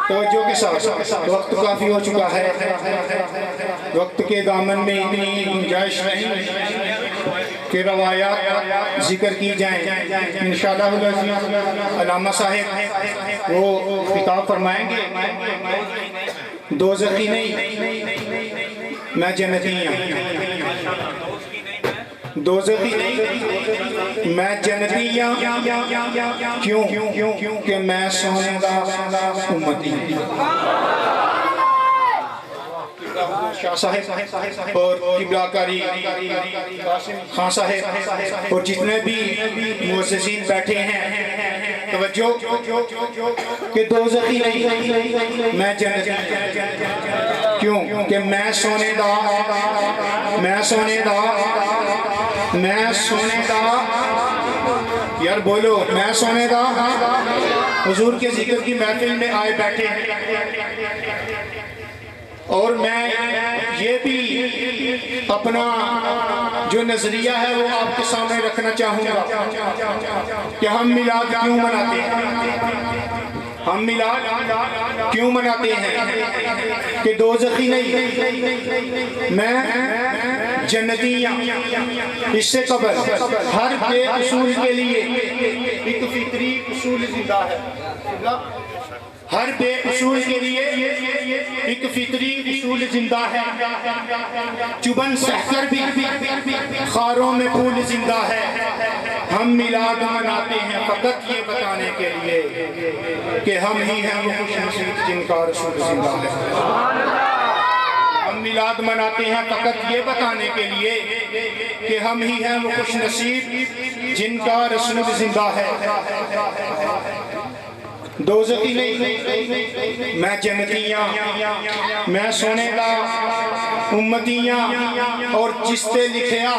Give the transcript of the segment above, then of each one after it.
توجہ کے ساتھ وقت کافی ہو چکا ہے، وقت کے دامن میں اتنی گنجائش نہیں کہ روایات ذکر کی جائیں۔ انشاءاللہ العزیز علامہ صاحب وہ خطاب فرمائیں گے، دوزخی نہیں میں جنتی ہوں، دوزخی نہیں میں جنتی ہوں، کیوں کہ میں سونے دا امتی شاہ صاحب اور قبلہ کاری خان صاحب اور جتنے بھی مؤسسین بیٹھے ہیں، توجہ کہ دوزخی نہیں میں جنتی کیوں کہ میں سونے دا یار بولو، میں سونے دا حضور کے ذکر کی محفل میں آئے بیٹھے اور میں یہ بھی اپنا جو نظریہ ہے وہ آپ کے سامنے رکھنا چاہوں گا کہ ہم میلاد کیوں مناتے ہیں، ہم میلاد کیوں مناتے ہیں کہ دوزخی نہیں میں جنتی ہوں۔ اس سے قبل ہر بے اصول کے لیے ایک فطری اصول زندہ ہے، ہر بے اصول کے لیے ایک فطری اصول زندہ ہے، چبن سہ کر بھی خاروں میں پھول زندہ ہے۔ ہم میلاد مناتے ہیں فقط یہ بتانے کے لیے کہ ہم ہی ہیں وہ خوش نصیب جن کا رسول زندہ ہے۔ ہم میلاد مناتے ہیں فقط یہ بتانے کے لیے کہ ہم ہی ہیں وہ خوش نصیب جن کا رسول زندہ ہے۔ دوزخی نہیں میں جنتیاں، میں سونے دا امتیاں، اور جس تے لکھیا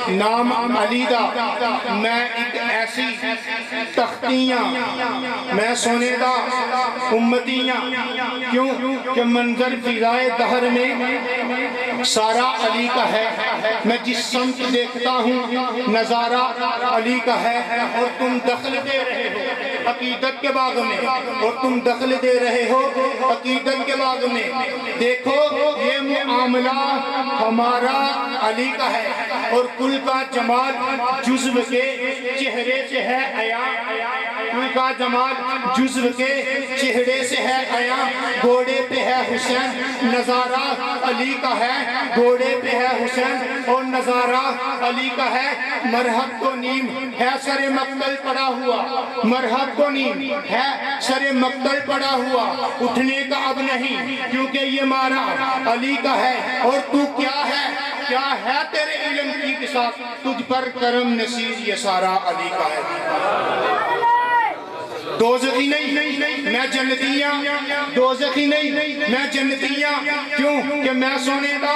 نام علی دا میں ایک ایسی تختیاں، میں سونے دا امتیاں، کیوں کہ منظر فضائے دہر میں سارا علی کا ہے، میں جس سمت دیکھتا ہوں نظارہ علی کا ہے، اور تم دخل دے رہے ہو عقیدت کے باغ میں، اور تم دخل دے رہے ہو عقیدت کے باغ میں۔ دیکھو یہ معاملہ ہمارا علی کا ہے، اور کل کا جمال جزو کے چہرے سے ہے عیاں، کل کا جمال جزو کے چہرے سے ہے عیاں۔ گھوڑے پہ ہے حسین نظارہ علی کا ہے، گھوڑے پہ ہے حسین اور نظارہ علی کا ہے۔ مرحب کو نیم ہے سر مقتل پڑا ہوا، مرحب کو نیم ہے سر مقتل پڑا ہوا، اٹھنے کا اب نہیں کیونکہ یہ مارا علی کا ہے۔ اور تو کیا ہے تیرے علم کی بساط، تجھ پر کرم نصیب یہ سارا علی کا ہے۔ دوزخی نہیں میں جنتیاں، دوزخی نہیں میں جنتیاں، کیوں کہ میں سونے دا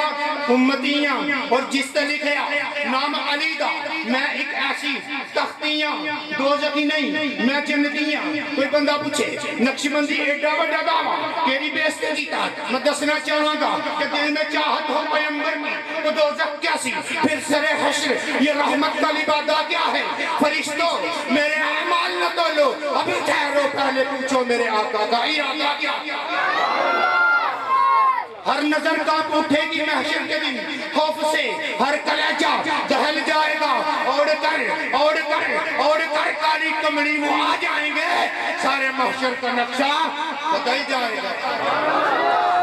امتیاں، اور جس تے لکھیا نام علی دا میں ایک ایسی تختیاں۔ دوزخی نہیں میں جنتیاں۔ کوئی بندہ پوچھے نقشبندی ایڈا بڑا دعویٰ کیری بیستے کیتا، میں دسنا چاہاں گا کہ دل میں چاہت ہو پیمبر میں تو دوزخ کیا سی، پھر سر حشر یہ رحمت کا لبادہ کیا ہے۔ فرشتوں میرے اعمال نہ تولو، ابھی ٹھہرو پہلے پوچھو میرے آقا کا ارادہ کیا۔ ہر نظر کانپ اٹھے گی محشر کے دن، خوف سے ہر کلیجہ دہل جائے گا، اوڑ کر کالی کمڑی وہ آ جائیں گے، سارے محشر کا نقشہ بدل جائے گا۔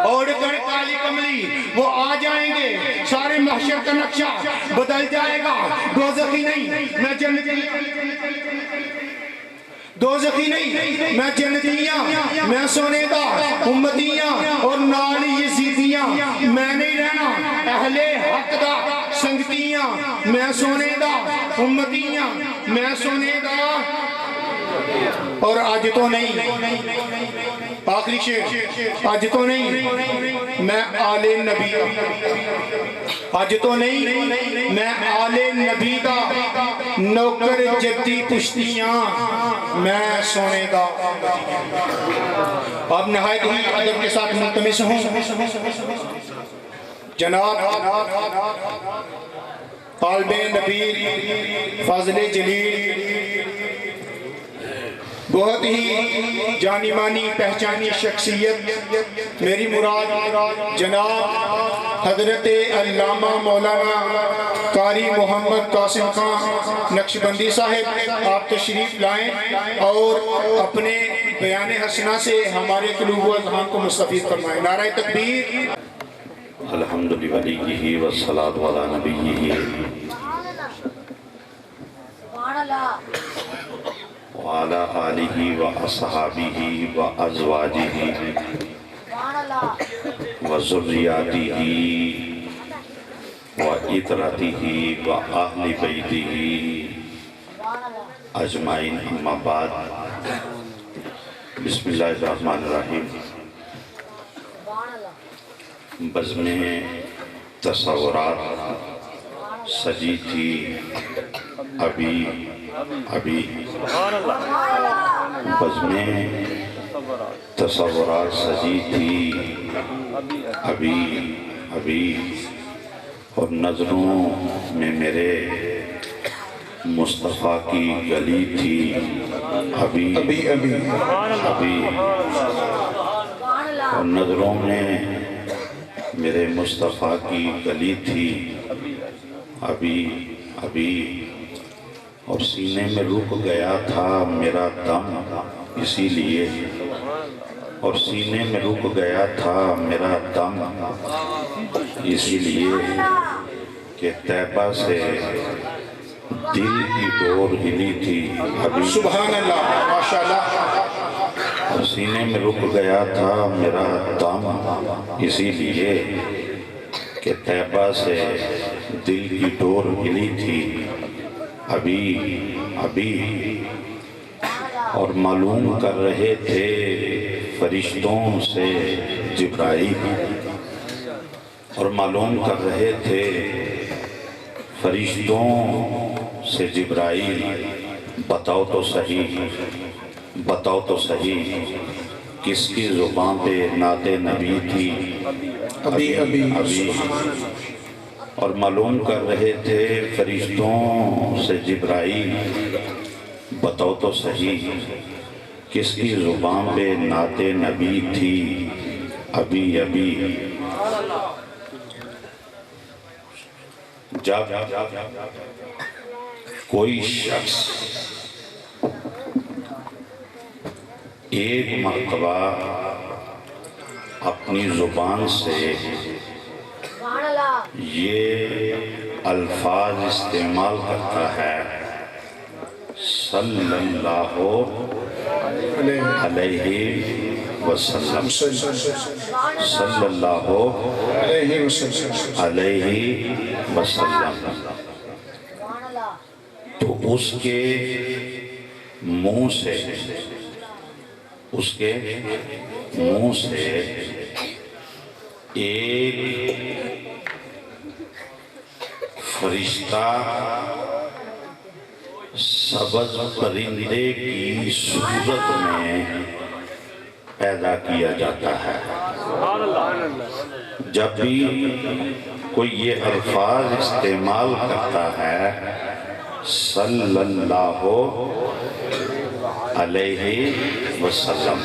اوڑ کر کالی کمڑی وہ آ جائیں گے، سارے محشر کا نقشہ بدل جائے گا۔ دوزخی نہیں میں جنتی، دوزخی نہیں میں جنتیاں، میں سونے دا امتیاں، اور نال یزیدیاں، میں نہیں رہنا اہل حق دا سنگتیاں، میں سونے دا امتیاں، میں سونے دا، اور آج تو نہیں آخری شعر، آج تو نہیں میں آل نبی، آج تو نہیں میں آل نبی دا نوکر جدی پشتیاں، میں سونے دا۔ اب نہایت ہی ادب کے ساتھ ملتمس ہوں جناب طالب نبی فاضل جلیل بہت ہی جانی مانی پہچانی شخصیت، میری مراد جناب حضرت علامہ مولانا قاری محمد قاسم خان نقشبندی صاحب، آپ تشریف لائیں اور اپنے بیان حسنہ سے ہمارے قلوب و اذہان کو مستفید فرمائیں۔ نعرہ تکبیر۔ الحمد للہ والصلاة علی نبیہ وعلی آلہ واصحابہ وازواجہ وذریاتہ وعطرتہ واہل بیتہ اجمعین، اما بعد۔ بسم اللہ الرحمن الرحیم۔ بزم تصورات سجی تھی ابھی بزم تصورات سجی تھی ابھی اور نظروں میں میرے مصطفیٰ کی گلی تھی ابھی اور نظروں میں میرے مصطفیٰ کی گلی تھی ابھی اور سینے میں رک گیا تھا میرا دم اسی لیے، اور سینے میں رک گیا تھا میرا دم اسی لیے کہ طیبہ سے دل کی ڈور ہلی تھی ابھی۔ سبحان اللہ، ماشاءاللہ۔ اور سینے میں رک گیا تھا میرا دم اسی لیے کہ طیبہ سے دل کی ڈور ہلی تھی ابھی اور معلوم کر رہے تھے فرشتوں سے جبرائیل، اور معلوم کر رہے تھے فرشتوں سے جبرائیل، بتاؤ تو صحیح کس کی زبان پہ نعت نبی تھی ابھی اور معلوم کر رہے تھے فرشتوں سے جبرائیل، بتاؤ تو صحیح کس کی زبان پہ نعت نبی تھی ابھی جب کوئی شخص ایک مرتبہ اپنی زبان سے یہ الفاظ استعمال کرتا ہے، صلی اللہ علیہ وسلم، صلی اللہ علیہ وسلم، تو اس کے منہ سے ایک فرشتہ سبز پرندے کی صورت میں پیدا کیا جاتا ہے۔ جب بھی کوئی یہ الفاظ استعمال کرتا ہے، صلی اللہ علیہ وسلم،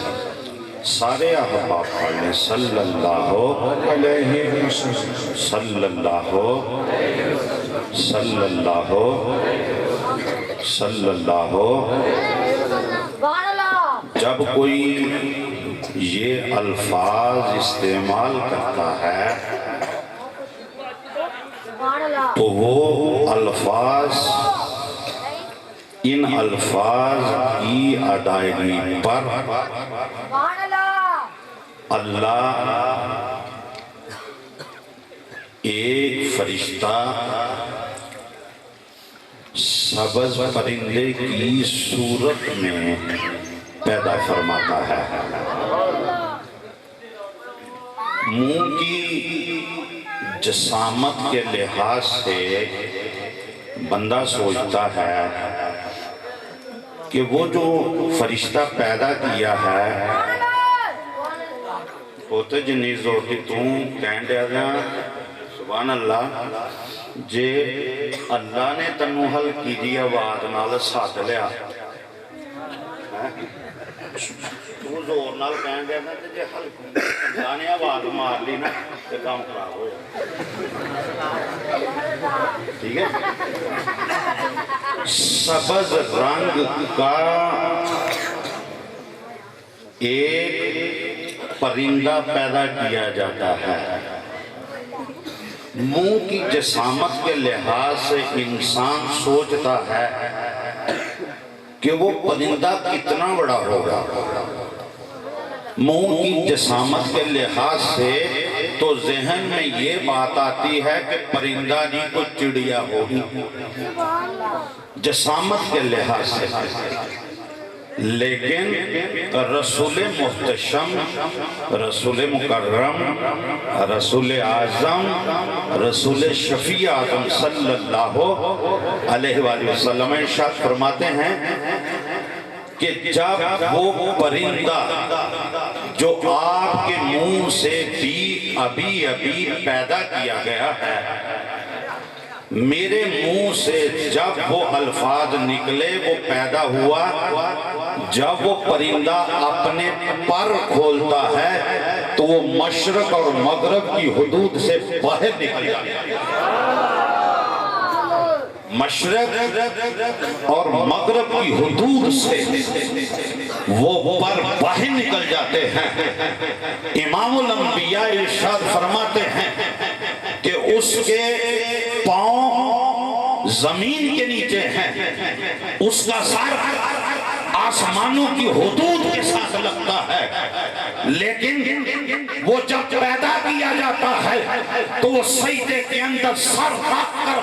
سارے احباب پڑھ لیں، صلی اللہ علیہ وسلم، صلی اللہ صلی اللہ صلی اللہ۔ جب کوئی یہ الفاظ استعمال کرتا ہے تو وہ الفاظ ان الفاظ کی ادائیگی پر اللہ ایک فرشتہ سبز پرندے کی صورت میں پیدا فرماتا ہے۔ منہ کی جسامت کے لحاظ سے بندہ سوچتا ہے کہ وہ جو فرشتہ پیدا کیا ہے ہوتے جنیز ہوتی کہن دیا گیا سبحان اللہ جے اللہ نے تنو حل کی دی آواز نال ساتھ لیا تو زور نال کہن دیا نا جے ہلکی گانے آواز مار لی نا تو کام خراب ہو جائے ٹھیک ہے سبز رنگ کا ایک پرندہ پیدا کیا جاتا ہے منہ کی جسامت کے لحاظ سے انسان سوچتا ہے کہ وہ پرندہ کتنا بڑا ہوگا منہ کی جسامت کے لحاظ سے تو ذہن میں یہ بات آتی ہے کہ پرندہ نہیں تو چڑیا ہوگی جسامت کے لحاظ سے لیکن رسول محتشم رسول مکرم رسول اعظم رسول شفیع اعظم صلی اللہ علیہ وآلہ وسلم ارشاد فرماتے ہیں کہ جب وہ پرندہ جو آپ کے منہ سے بھی ابھی پیدا کیا گیا ہے میرے منہ سے جب وہ الفاظ نکلے وہ پیدا ہوا جب وہ پرندہ اپنے پر کھولتا ہے تو وہ مشرق اور مغرب کی حدود سے باہر نکل جاتا ہے مشرق اور مغرب کی حدود سے وہ پر باہر نکل جاتے ہیں امام الانبیاء ارشاد فرماتے ہیں کہ اس کے پاؤں زمین کے نیچے ہیں اس کا سر آسمانوں کی حدود کے ساتھ لگتا ہے لیکن وہ جب پیدا کیا جاتا ہے تو وہ سجدے کے اندر سر رکھ کر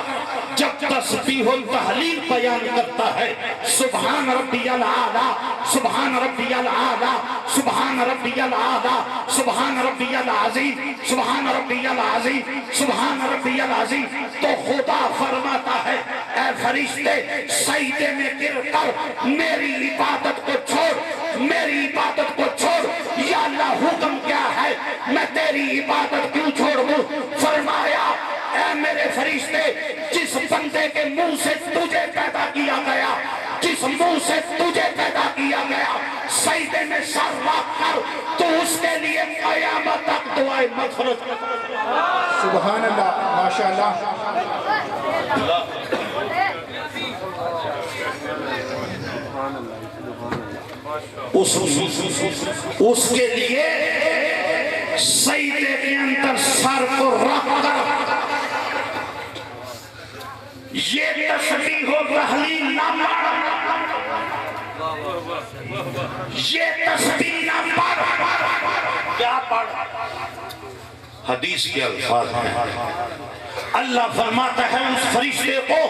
جب تسبیح و تحلیل بیان کرتا ہے سبحان ربی الاعلی سبحان ربی الاعلی سبحان ربی الاعلی سبحان ربی العظیم سبحان ربی العظیم سبحان ربی العظیم تو خدا فرماتا ہے اے فرشتے سجدے میں گر کر میری عبادت کو چھوڑ میری عبادت کو چھوڑ یا اللہ حکم کیا ہے میں تیری عبادت کیوں چھوڑ دوں فرمایا اے میرے فرشتے جس بندے کے منہ سے تجھے پیدا کیا گیا جس منہ سے تجھے پیدا کیا گیا سجدے میں سر رکھ کر تو اس کے لیے قیامت تک دعائیں مغفرت سبحان اللہ ماشاءاللہ اس کے لیے سجدے کے اندر سر کو رکھ کر یہ تسبیح و تحلیل نہ پڑھ یہ تسبیح نہ پڑھ کیا پڑھ حدیث کے الفاظ ہیں اللہ فرماتا ہے اس فرشتے کو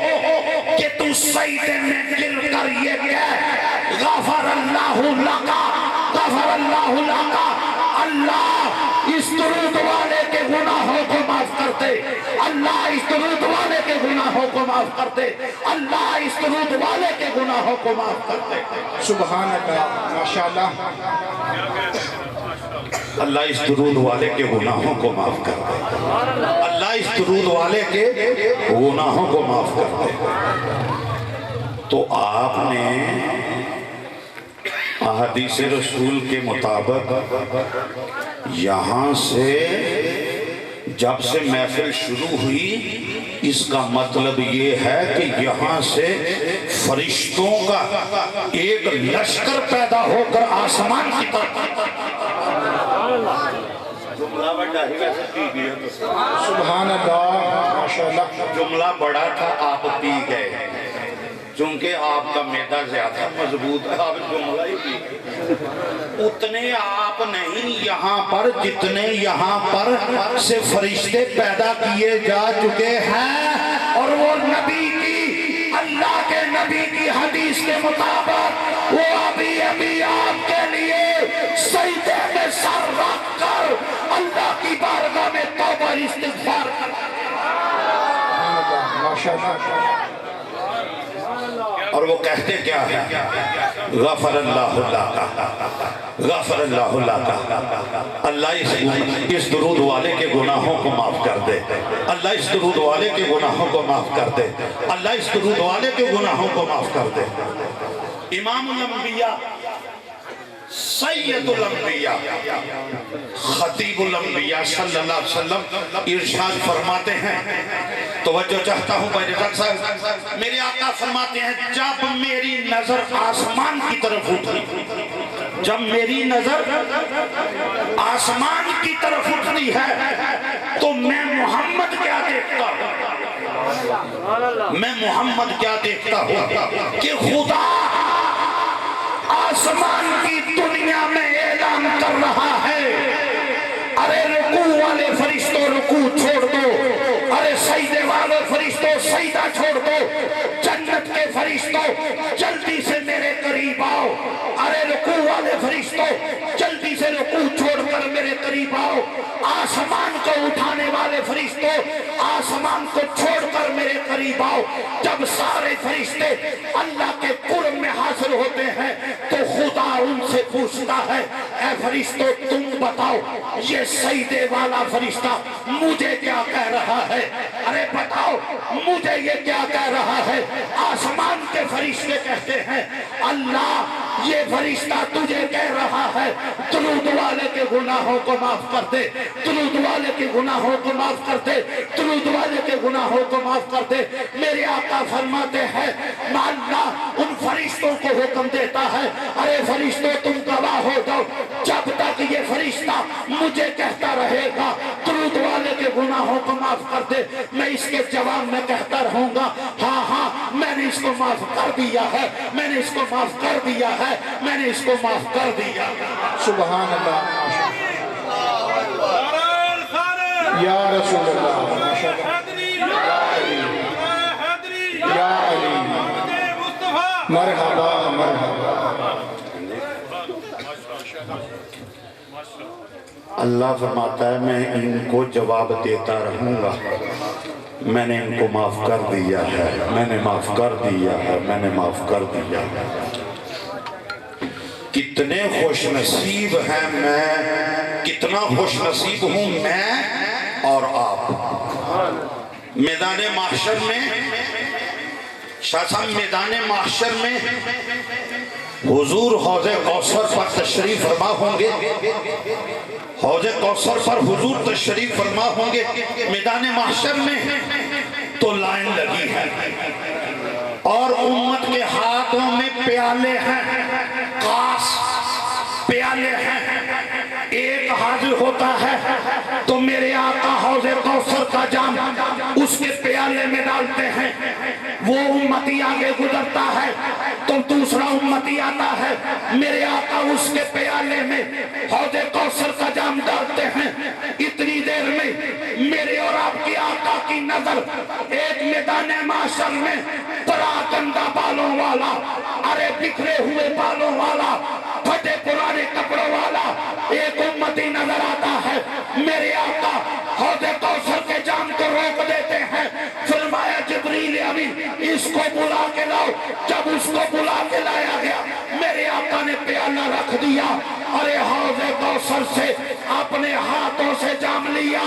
کہ تو سجدے میں گر کر یہ کہہ غفر اللہ لکا غفر اللہ لکا اللہ اس درود والے کے گناہوں کو معاف کر دے اللہ اس درود والے کے گناہوں کو معاف کر دے اللہ اس درود والے کے گناہوں کو معاف کر دے سبحان اللہ ماشاءاللہ اللہ اس درود والے کے گناہوں کو معاف کر دے اللہ اس درود والے کے گناہوں کو معاف کر دے تو آپ نے احادیث رسول کے مطابق یہاں سے جب سے محفل شروع ہوئی اس کا مطلب یہ ہے کہ یہاں سے فرشتوں کا ایک لشکر پیدا ہو کر آسمان کی طرف سبحان اللہ ماشاءاللہ جملہ بڑا تھا آپ پی گئے چونکہ آپ کا میدہ زیادہ مضبوط ہے آپ جملہ ہی پی گئے اتنے آپ نہیں یہاں پر جتنے یہاں پر سے فرشتے پیدا کیے جا چکے ہیں اور وہ نبی کی اللہ کے نبی کی حدیث کے مطابق وہ ابھی آپ کے لیے سجدے میں سر رکھ کر اللہ کی بارگاہ میں توبہ استغفار کرتے اور وہ کہتے کیا ہے غفر اللہ لکا غفر اللہ لکا اللہ اس درود والے کے گناہوں کو معاف کر دے اللہ اس درود والے کے گناہوں کو معاف کر دے اللہ اس درود والے کے گناہوں کو معاف کر دے امام الانبیاء سید الانبیاء خطیب الانبیاء صلی اللہ علیہ وسلم ارشاد فرماتے ہیں، توجہ چاہتا ہوں بھائی رضا صاحب، میرے آقا فرماتے ہیں جب میری نظر آسمان کی طرف اٹھی، جب میری نظر آسمان کی طرف اٹھتی ہے تو میں محمد کیا دیکھتا ہوں، میں محمد کیا دیکھتا ہوں کہ خدا آسمان کی دنیا میں اعلان کر رہا ہے، ارے رکوع والے فرشتوں رکوع چھوڑ دو، ارے سجدے والے فرشتوں سجدہ چھوڑ دو، جنت کے فرشتوں جلدی سے میرے قریب آؤ، ارے رکوع والے فرشتوں جلدی سے رکوع چھوڑ کر میرے قریب آؤ، آسمان کو اٹھانے والے فرشتوں آسمان کو چھوڑ کر میرے قریب آؤ۔ جب سارے فرشتے اللہ کے قرب میں حاضر ہوتے ہیں تو خدا ان سے پوچھتا ہے، اے فرشتوں تم بتاؤ یہ سجدے والا فرشتہ مجھے کیا کہہ رہا ہے، ارے بتاؤ مجھے یہ کیا کہہ رہا ہے۔ آسمان کے فرشتے کہتے ہیں اللہ یہ فرشتہ تجھے کہہ رہا ہے درود والے کے گناہوں کو معاف کر دے، درود والے کے گناہوں کو معاف کر دے، درود والے کے گناہوں کو معاف کر دے۔ میرے آقا فرماتے ہیں اللہ ان فرشتوں کو حکم دیتا ہے، ارے فرشتوں تم گواہ ہو جاؤ، جب تک یہ فرشتہ مجھے کہتا رہے گا درود والے کے گناہوں کو معاف کر دے، میں اس کے جواب میں کہتا رہوں گا ہاں ہاں میں نے اس کو معاف کر دیا ہے، میں نے اس کو معاف کر دیا ہے، میں نے اس کو معاف کر دیا۔ سبحان اللہ، یا رسول اللہ، یا علی، مرحبا مرحبا۔ اللہ فرماتا ہے میں ان کو جواب دیتا رہوں گا، میں نے ان کو معاف کر دیا ہے، میں نے معاف کر دیا ہے، میں نے معاف کر دیا ہے۔ کتنے خوش نصیب ہیں میں، کتنا خوش نصیب ہوں میں اور آپ۔ میدان محشر میں شاہ صاحب میدان محشر میں حضور حوض کوثر پر تشریف فرما ہوں گے، حوض کوثر پر حضور تشریف فرما ہوں گے، میدان محشر میں تو لائن لگی ہے اور امت کے ہاتھوں میں پیالے ہیں، کاس پیالے ہیں، ایک حاضر ہوتا ہے تو میرے آقا حوض کوثر کا جام اس کے پیالے میں ڈالتے ہیں، وہ امتی آگے گزرتا ہے تو دوسرا امتی آتا ہے، میرے آقا اس کے پیالے میں حوض کوثر کا جام ڈالتے ہیں، اتنی دیر میں میرے اور آپ کی آقا کی نظر ایک میدان محشر میں پراکندا بالوں والا، ارے بکھرے ہوئے بالوں والا، پھٹے پرانے کپڑوں والا ایک امتی نظر آتا ہے، میرے آقا حوض کوثر کے جام کو روک دیتے ہیں، فرمایا جبریل امین اس کو بلا کے لاؤ۔ جب اس کو بلا کے لایا گیا میرے آقا نے پیالہ رکھ دیا، ارے حوض کوثر سے اپنے ہاتھوں سے جام لیا،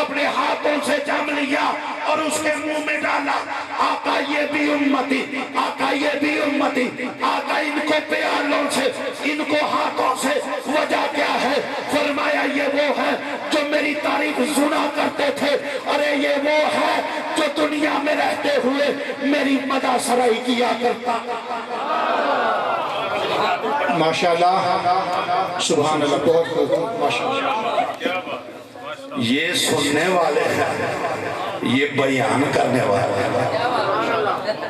اپنے ہاتھوں سے جام لیا اور اس کے منہ میں ڈالا، آقا یہ بھی امتی، آقا یہ بھی امتی، آقا ان کو پیالوں سے ان کو ہاتھوں سے، وجہ کیا ہے؟ فرمایا یہ وہ ہے جو میری تعریف سنا کرتے تھے، ارے یہ وہ ہے جو دنیا میں رہتے ہوئے میری مدح سرائی کیا کرتا۔ ماشاءاللہ، سبحان اللہ، بہت بہت ماشاءاللہ۔ یہ سننے والے ہیں، یہ بیان کرنے والے ہیں،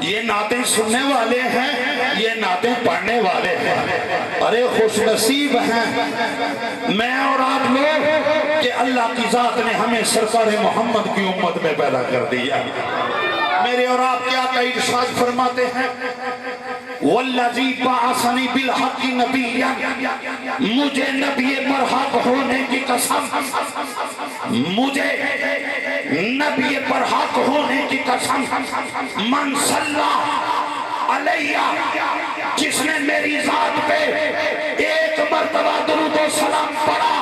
یہ نعتیں سننے والے ہیں، یہ نعتیں پڑھنے والے ہیں، ارے خوش نصیب ہیں میں اور آپ لوگ کہ اللہ کی ذات نے ہمیں سرکار محمد کی امت میں پیدا کر دیا۔ میرے اور آپ کے آقا ارشاد فرماتے ہیں والذی بعثنی بالحق نبیا، مجھے نبی برحق ہونے کی قسم، مجھے نبی برحق ہونے کی قسم، من صلی علیہ، جس نے میری ذات پہ ایک مرتبہ درود و سلام پڑھا،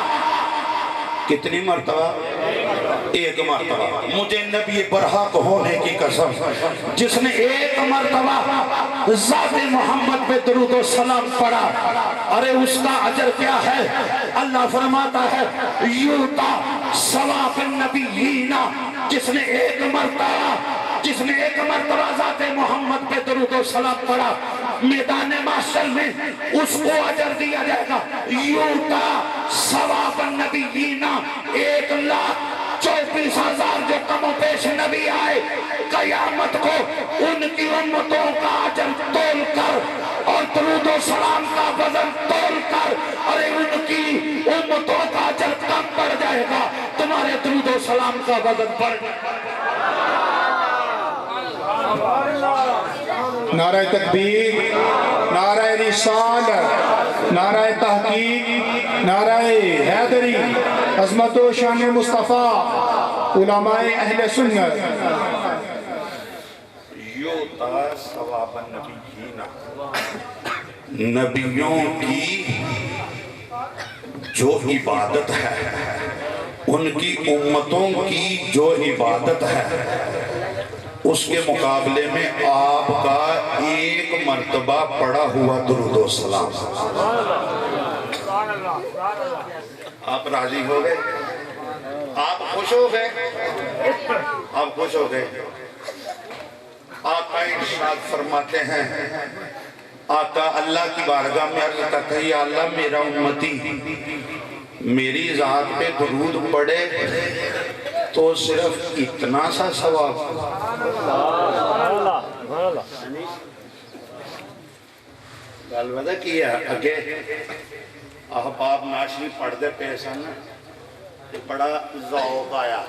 کتنی مرتبہ؟ ایک مرتبہ مجھے نبی برحق ہونے کی قسم جس نے ایک مرتبہ ذات محمد پہ درود و سلام پڑھا، ارے اس کا اجر کیا ہے؟ اللہ فرماتا ہے یوتا ثواب النبیین، جس نے ایک مرتبہ ذات محمد پہ درود و سلام پڑھا، میدان محشر میں اس کو اجر دیا جائے گا یوتا ثواب النبیین، 1,34,000 جو کم و پیش نبی آئے قیامت کو ان کی امتوں کا اجر تول کر اور درود و سلام کا وزن تول کر، ارے ان کی امتوں کا اجر کم بڑھ جائے گا، تمہارے درود و سلام کا وزن بڑھ جائے گا۔ نعرہ تکبیر، نعرہ رسالت، نعرہ تحقیق، نعرہ حیدری، عظمت و شان مصطفیٰ، علماء اہل سنت۔ یوتا ثواب النبیین، نبیوں کی جو عبادت ہے، ان کی امتوں کی جو عبادت ہے، اس کے مقابلے میں آپ کا ایک مرتبہ پڑھا ہوا درود و سلام۔ آپ راضی ہو گئے؟ آپ خوش ہو گئے؟ آپ خوش ہو گئے؟ آقا ارشاد فرماتے ہیں، آقا اللہ کی بارگاہ میں عرض کرتے ہیں یا اللہ میرا امتی میری ذات پہ درود پڑھے تو صرف اتنا سا ثواب۔ گل ودا کیا اگے احباب ناشری پڑھتے پہ سن، بڑا ذوق آیا،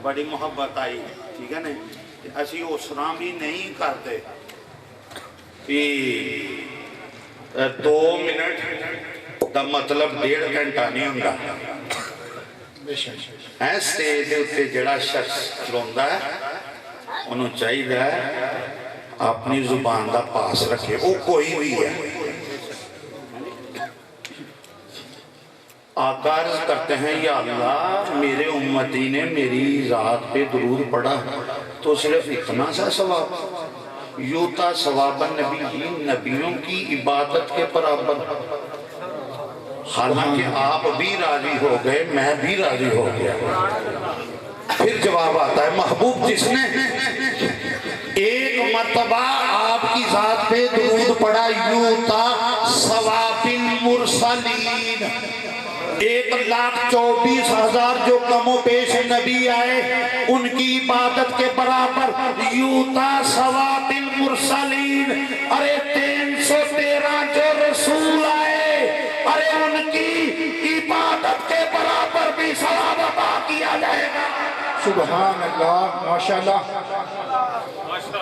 بڑی محبت آئی، ٹھیک ہے نا؟ اسی اسرا بھی نہیں کرتے کہ 2 منٹ دا مطلب 1.5 گھنٹہ نہیں ہوگا۔ سٹیج دے اتے جڑا شخص روندا ہے انہوں چاہیے اپنی زبان دا پاس رکھے، وہ کوئی بھی ہے۔ آقا عرض کرتے ہیں یا اللہ میرے امتی نے میری ذات پہ درود پڑھا تو صرف اتنا سا ثواب، یوتا ثواب النبیین، نبیوں کی عبادت کے برابر۔ حالانکہ آپ بھی راضی ہو گئے، میں بھی راضی ہو گیا۔ پھر جواب آتا ہے محبوب جس نے ایک مرتبہ آپ کی ذات پہ درود پڑھا یوتا ثواب المرسلین، 1,24,000 جو کم و پیش نبی آئے ان کی عبادت کے برابر یوتا ثواب المرسلین، ارے 313 جو رسول آئے ارے ان کی عبادت کے برابر بھی ثواب عطا کیا جائے گا۔ سبحان اللہ، ماشاءاللہ،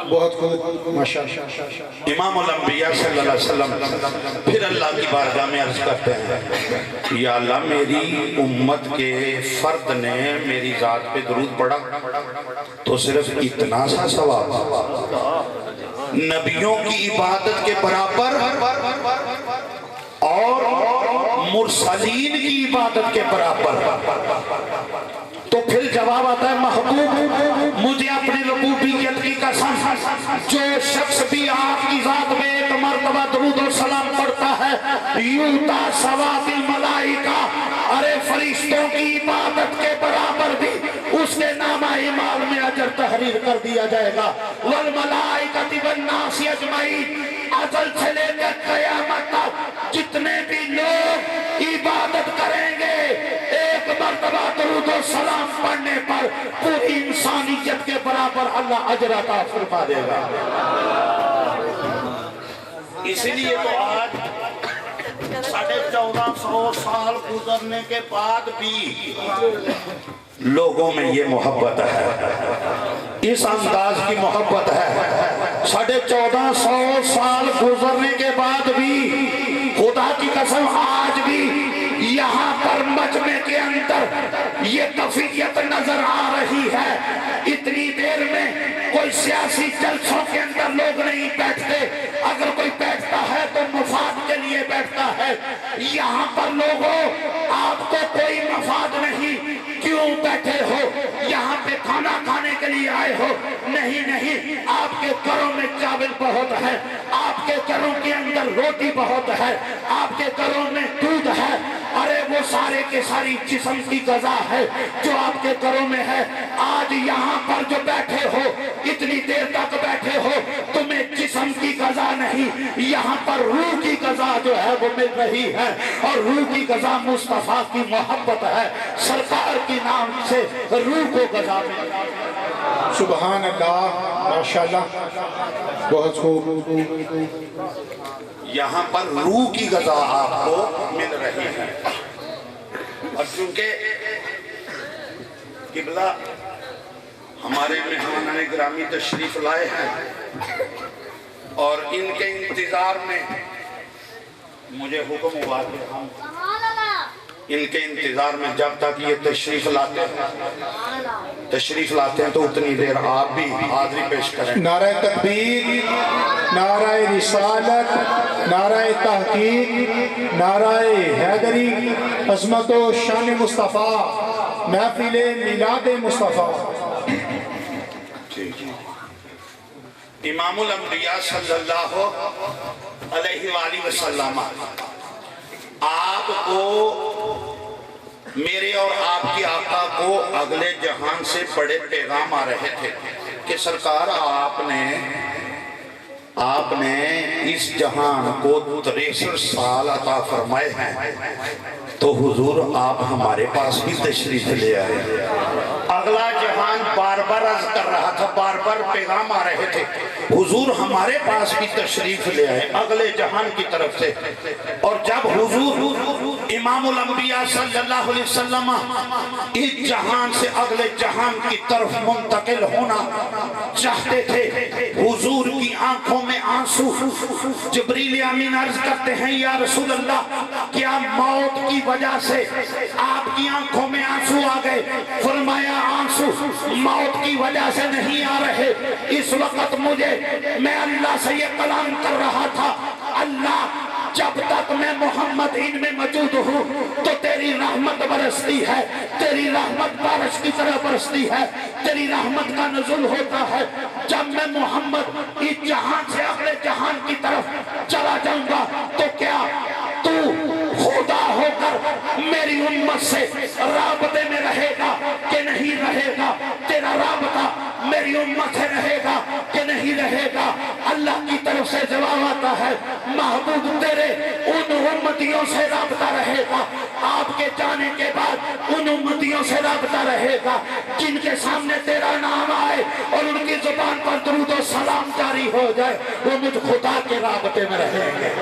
بہت خوب، ماشاءاللہ۔ امام الانبیاء صلی اللہ علیہ وسلم پھر اللہ کی بارگاہ میں عرض کرتے ہیں یا اللہ میری امت کے فرد نے میری ذات پہ درود پڑھا تو صرف اتنا سا ثواب، نبیوں کی عبادت کے برابر اور مرسلین کی عبادت کے برابر۔ تو پھر جواب آتا ہے محبوب مجھے اپنی ربوبیت کی قسم، جو شخص بھی آپ کی ذات میں ایک مرتبہ درود و سلام پڑھتا ہے یوتا ثواب الملائکہ، ارے فرشتوں کی عبادت کے برابر بھی اس کے نامہ اعمال میں اجر تحریر کر دیا جائے گا۔ والملائکۃ والناس اجمعین، ازل سے لے کر قیامت تک جتنے بھی لوگ عبادت کریں گے ایک مرتبہ درود و سلام پڑھنے پر پوری انسانیت کے برابر اللہ اجر عطا فرما دے گا۔ اس لیے تو آج 1450 سال گزرنے کے بعد بھی لوگوں میں یہ محبت ہے، اس انداز کی محبت ہے۔ 1450 سال گزرنے کے بعد بھی خدا کی قسم آج بھی یہاں پر مجمع کے اندر یہ کفیت نظر آ رہی ہے۔ اتنی دیر میں کوئی سیاسی جلسوں کے اندر لوگ نہیں بیٹھتے، اگر کوئی بیٹھتا ہے تو مفاد کے لیے بیٹھتا ہے۔ یہاں پر لوگوں آپ کو کوئی مفاد نہیں، کیوں کیوں بیٹھے ہو؟ یہاں پہ کھانا کھانے کے لیے آئے ہو؟ نہیں نہیں، آپ کے گھروں میں چاول بہت ہے، آپ کے گھروں کے اندر روٹی بہت ہے، آپ کے گھروں میں دودھ ہے، ارے وہ سارے کے ساری جسم کی غذا ہے جو آپ کے گھروں میں ہے۔ آج یہاں پر جو بیٹھے ہو، اتنی دیر تک بیٹھے ہو، تمہیں جسم کی غذا نہیں، یہاں پر روح کی غذا جو ہے وہ مل رہی ہے، اور روح کی غذا مصطفیٰ کی محبت ہے، سرکار کی نام سے روح کو غذا مل رہی ہے۔ سبحان اللہ، ماشاءاللہ، بہت خوب۔ یہاں پر روح کی غذا آپ کو مل رہی ہے، اور چونکہ قبلہ ہمارے مہمان گرامی تشریف لائے ہیں، اور ان کے انتظار میں مجھے حکم ہوا کہ ہم ان کے انتظار میں جب تک یہ تشریف لاتے ہیں تو اتنی دیر آپ بھی حاضری پیش کریں۔ نعرہ تکبیر، نعرہ رسالت، نعرہ تحقیق، نعرہ حیدری، عظمت و شان مصطفیٰ، محفل میلاد مصطفیٰ۔ امام الانبیاء صلی اللہ علیہ وآلہ وسلم آپ کو، میرے اور آپ کی آقا کو اگلے جہان سے بڑے پیغام آ رہے تھے کہ سرکار آپ نے اس جہان کو 63 سال عطا فرمائے ہیں، تو حضور آپ ہمارے پاس بھی تشریف لے آئے۔ اگلا جہان بار بار عرض کر رہا تھا، بار بار پیغام آ رہے تھے، حضور ہمارے پاس بھی تشریف لے آئے اگلے جہان کی طرف سے۔ اور جب حضور امام الانبیاء صلی اللہ علیہ وسلم اس جہان سے اگلے جہان کی طرف منتقل ہونا چاہتے تھے، حضور کی آنکھوں میں آنسو۔ جبریل امین عرض کرتے ہیں، یا رسول اللہ، کیا موت کی وجہ سے آپ کی آنکھوں میں آنسو آ گئے؟ فرمایا آنسو موت کی وجہ سے نہیں آ رہے، اس وقت میں اللہ سے یہ کلام کر رہا تھا، اللہ جب تک میں محمد ان میں موجود ہوں تو تیری رحمت برستی ہے، تیری رحمت بارش کی طرح برستی ہے، تیری رحمت کا نزول ہوتا ہے۔ جب میں محمد اس جہان سے اگلے جہان کی طرف چلا جاؤں گا تو کیا تو خدا ہو کر میری امت سے رابطے میں رہے گا کہ نہیں رہے گا؟ تیرا رابطہ میری امت سے رہے گا کہ نہیں رہے گا؟ اللہ کی طرف سے جواب آتا ہے، محبوب تیرے ان امتیوں سے رابطہ رہے گا، آپ کے جانے کے بعد ان امتیوں سے رابطہ رہے گا جن کے سامنے تیرا نام آئے اور ان کی زبان پر درود و سلام جاری ہو جائے، وہ مجھ خدا کے رابطے میں رہیں گے۔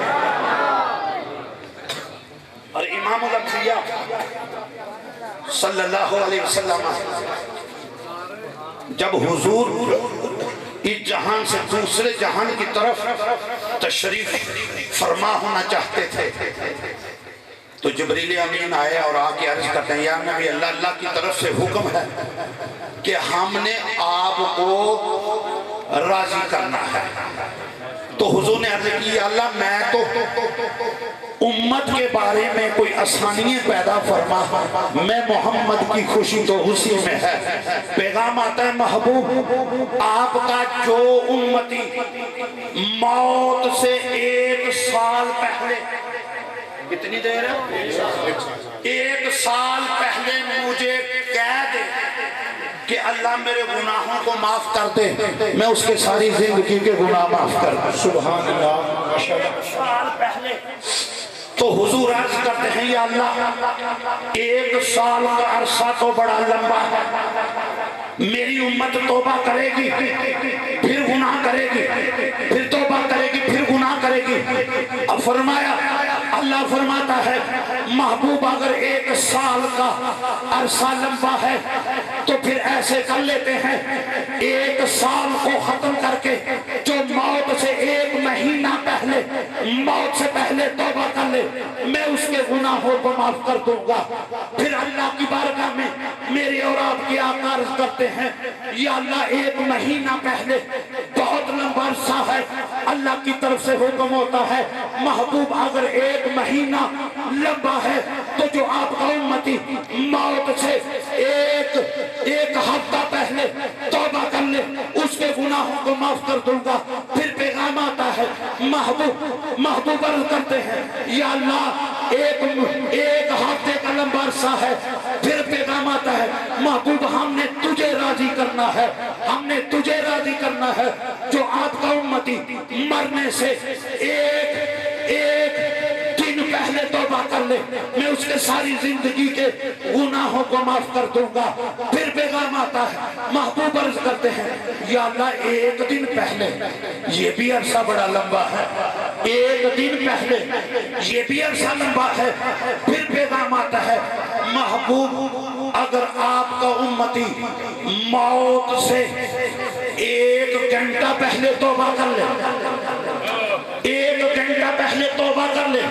اور امام الانبیاء صلی اللہ علیہ وسلم جب حضور اس جہان سے دوسرے جہان کی طرف تشریف فرما ہونا چاہتے تھے تو جبریل امین آئے اور آ کے عرض کرتے ہیں، یا نبی اللہ، اللہ کی طرف سے حکم ہے کہ ہم نے آپ کو راضی کرنا ہے۔ تو حضور نے عرض کی، یا اللہ میں تو امت کے بارے میں کوئی آسانیاں پیدا فرما، میں محمد کی خوشی تو اسی میں ہے۔ پیغام آتا ہے، محبوب آپ کا جو امتی موت سے 1 سال پہلے، کتنی دیر ہے؟ 1 سال پہلے مجھے کہہ دے کہ اللہ میرے گناہوں کو معاف کر دے، میں اس کے ساری زندگی کے گناہ معاف کر دوں۔ سبحان اللہ، ماشاءاللہ۔ 1 سال پہلے تو حضور عرض کرتے ہیں، یا اللہ 1 سال کا عرصہ تو بڑا لمبا ہے، میری امت توبہ کرے گی، پھر گناہ کرے گی، پھر توبہ کرے گی، پھر گناہ کرے گی۔ اب فرمایا، اللہ فرماتا ہے، محبوب اگر 1 سال کا عرصہ لمبا ہے تو پھر ایسے کر لیتے ہیں، 1 سال کو ختم کر کے جو موت سے 1 مہینہ پہلے، موت سے پہلے توبہ کر لے، میں اس کے گناہوں کو معاف کر دوں گا۔ پھر اللہ کی بارگاہ میں میرے اور آپ کی آقا عرض کرتے ہیں، یا اللہ 1 مہینہ پہلے بہت لمبا عرصہ ہے، اللہ کی طرف سے حکم ہوتا ہے، محبوب اگر 1 مہینہ لمبا ہے تو جو آپ کا امتی موت سے 1 محبوب عرض کرتے ہیں یا اللہ ایک ہفتے کا لمبا عرصہ ہے، پھر پیغام آتا ہے محبوب ہم نے تجھے راضی کرنا ہے، ہم نے تجھے راضی کرنا ہے، جو آپ کا امتی مرنے سے ایک دن پہلے توبہ کر لے میں اس کے ساری زندگی کے گناہوں کو معاف کر دوں گا۔ پھر پیغام آتا ہے محبوب عرض کرتے ہیں یا اللہ ایک دن پہلے، یہ بھی عرصہ بڑا لمبا ہے، ایک دن پہلے یہ بھی عرصہ لمبا ہے۔ پھر پیغام آتا ہے محبوب اگر آپ کا امتی موت سے 1 گھنٹہ پہلے توبہ کر لے، 1 گھنٹہ پہلے توبہ کر لے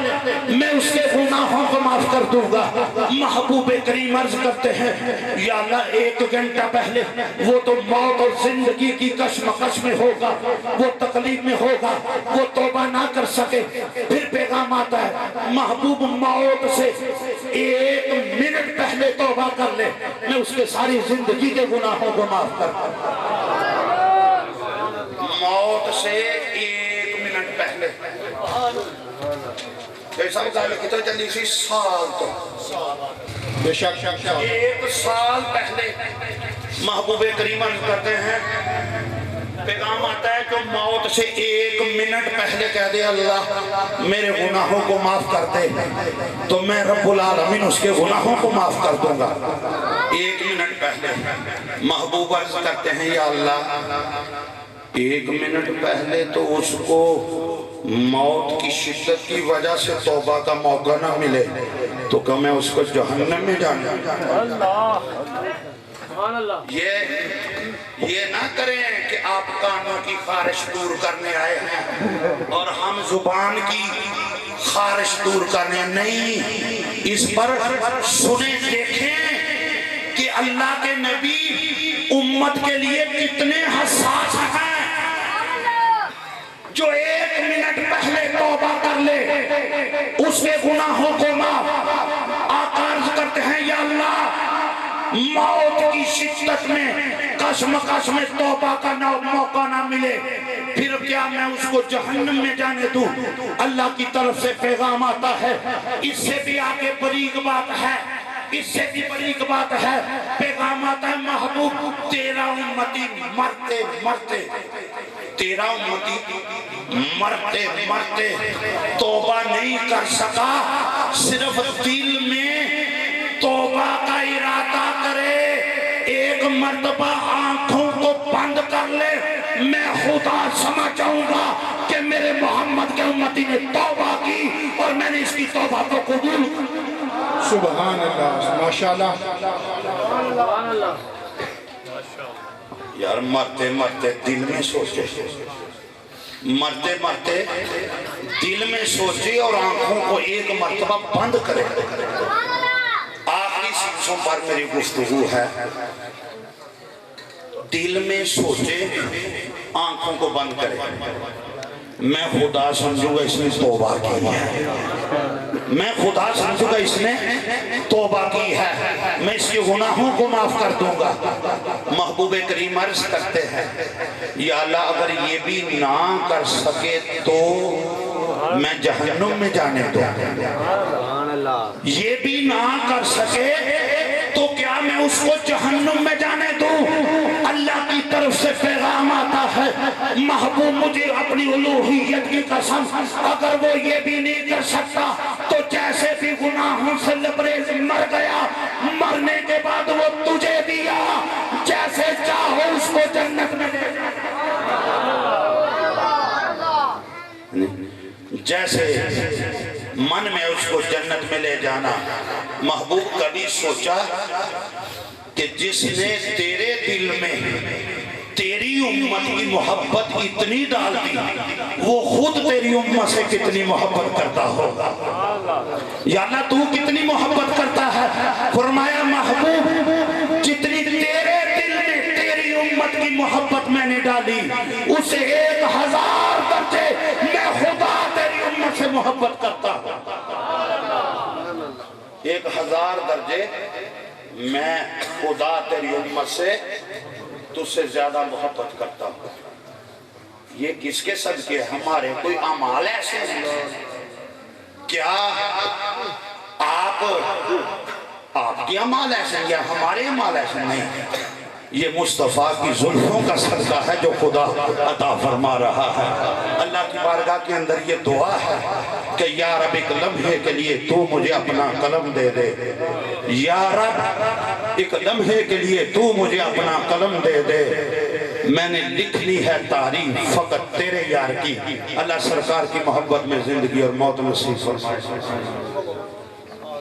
میں اس کے گناہوں کو معاف کر دوں گا۔ محبوب کریم عرض کرتے ہیں یا اللہ 1 گھنٹہ پہلے وہ تو موت اور زندگی کی کشمکش میں ہوگا، وہ تکلیف میں ہوگا، وہ توبہ نہ کر سکے۔ پھر پیغام آتا ہے محبوب موت سے 1 منٹ پہلے توبہ کر لے میں اس کے ساری زندگی کے گناہوں کو معاف کر دوں گا۔ موت سے 1 منٹ پہلے جیسا کتنا جلدی سی سال تو بے شک 1 سال پہلے محبوب کریم عرض کرتے ہیں پیغام آتا ہے جو موت سے 1 منٹ پہلے کہہ دے اللہ میرے گناہوں کو معاف کر دے تو میں رب العالمین اس کے گناہوں کو معاف کر دوں گا۔ 1 منٹ پہلے محبوب عرض کرتے ہیں یا اللہ 1 منٹ پہلے تو اس کو موت کی شدت کی وجہ سے توبہ کا موقع نہ ملے تو کہ میں اس کو جہنم میں جانا۔ یہ نہ کریں کہ آپ کانوں کی خارش دور کرنے آئے ہیں اور ہم زبان کی خارش دور کرنے، نہیں، اس پر سنیں دیکھیں کہ اللہ کے نبی امت کے لیے کتنے حساس ہیں۔ جو 1 منٹ پہلے توبہ کر لے اس کے گناہوں کو معاف۔ آقا عرض کرتے ہیں یا اللہ موت کی شدت میں کشمکش میں توبہ کا موقع نہ ملے پھر کیا میں اس کو جہنم میں جانے دوں؟ اللہ کی طرف سے پیغام آتا ہے، اس سے بھی آگے بریک بات ہے، اس سے بھی بریک بات ہے۔ پیغام آتا ہے محبوب تیرا امتی مرتے مرتے توبہ نہیں کر سکا، صرف دل میں توبہ کا ارادہ کرے، 1 مرتبہ آنکھوں کو بند کر لے، میں خدا سمجھ جاؤں گا کہ میرے محمد کے امتی نے توبہ کی اور میں نے اس کی توبہ کو قبول کیا۔ سبحان اللہ، ماشاءاللہ۔ یار مرتے مرتے دل میں سوچے، مرتے مرتے دل میں سوچے اور آنکھوں کو 1 مرتبہ بند کرے۔ آخری سیکسوں پر میری گفتگو ہے، دل میں سوچے آنکھوں کو بند کرے، میں خدا سمجھوں گا اس نے توبہ کی ہے، میں خدا سمجھوں گا اس نے توبہ کی ہے، میں اس کے گناہوں کو معاف کر دوں گا۔ محبوب کریم عرض کرتے ہیں یا اللہ اگر یہ بھی نہ کر سکے تو میں جہنم میں جانے دوں، یہ بھی نہ کر سکے تو کیا میں اس کو جہنم میں جانے دوں؟ اللہ کی طرف سے پیغام آتا ہے محبوب مجھے اپنی الوہیت کی قسم اگر وہ یہ بھی نہیں کر سکتا تو جیسے بھی گناہوں سے لبریز مر گیا، مرنے کے بعد وہ تجھے دیا، جیسے چاہو اس کو جنت میں دے جا، جیسے من میں اس کو جنت میں لے جانا۔ محبوب کبھی سوچا کہ جس نے تیرے دل میں تیری امت کی محبت اتنی ڈال دی وہ خود تیری امت سے کتنی محبت کرتا ہوگا؟ یا اللہ تو کتنی محبت کرتا ہے؟ فرمایا محبوب جتنی تیرے دل میں تیری امت کی محبت میں نے ڈالی اسے 1000 درجے میں خدا تیری امت سے محبت کرتا ہوں، 1000 درجے میں خدا تیری امت سے تجھ سے زیادہ محبت کرتا ہوں۔ یہ کس کے صدقے ہمارے کوئی اعمال ایسے ہیں کیا آپ کی اعمال ایسے ہیں یا ہمارے اعمال ایسے نہیں؟ یہ مصطفیٰ کی زلفوں کا صدقہ ہے جو خدا عطا فرما رہا ہے۔ اللہ کی بارگاہ کے اندر یہ دعا ہے کہ یا رب ایک لمحے کے لیے تو مجھے اپنا قلم دے دے، یا رب ایک لمحے کے لیے تو مجھے اپنا قلم دے دے، میں نے لکھنی ہے تعریف فقط تیرے یار کی۔ اللہ سرکار کی محبت میں زندگی اور موت نصیب فرمائے۔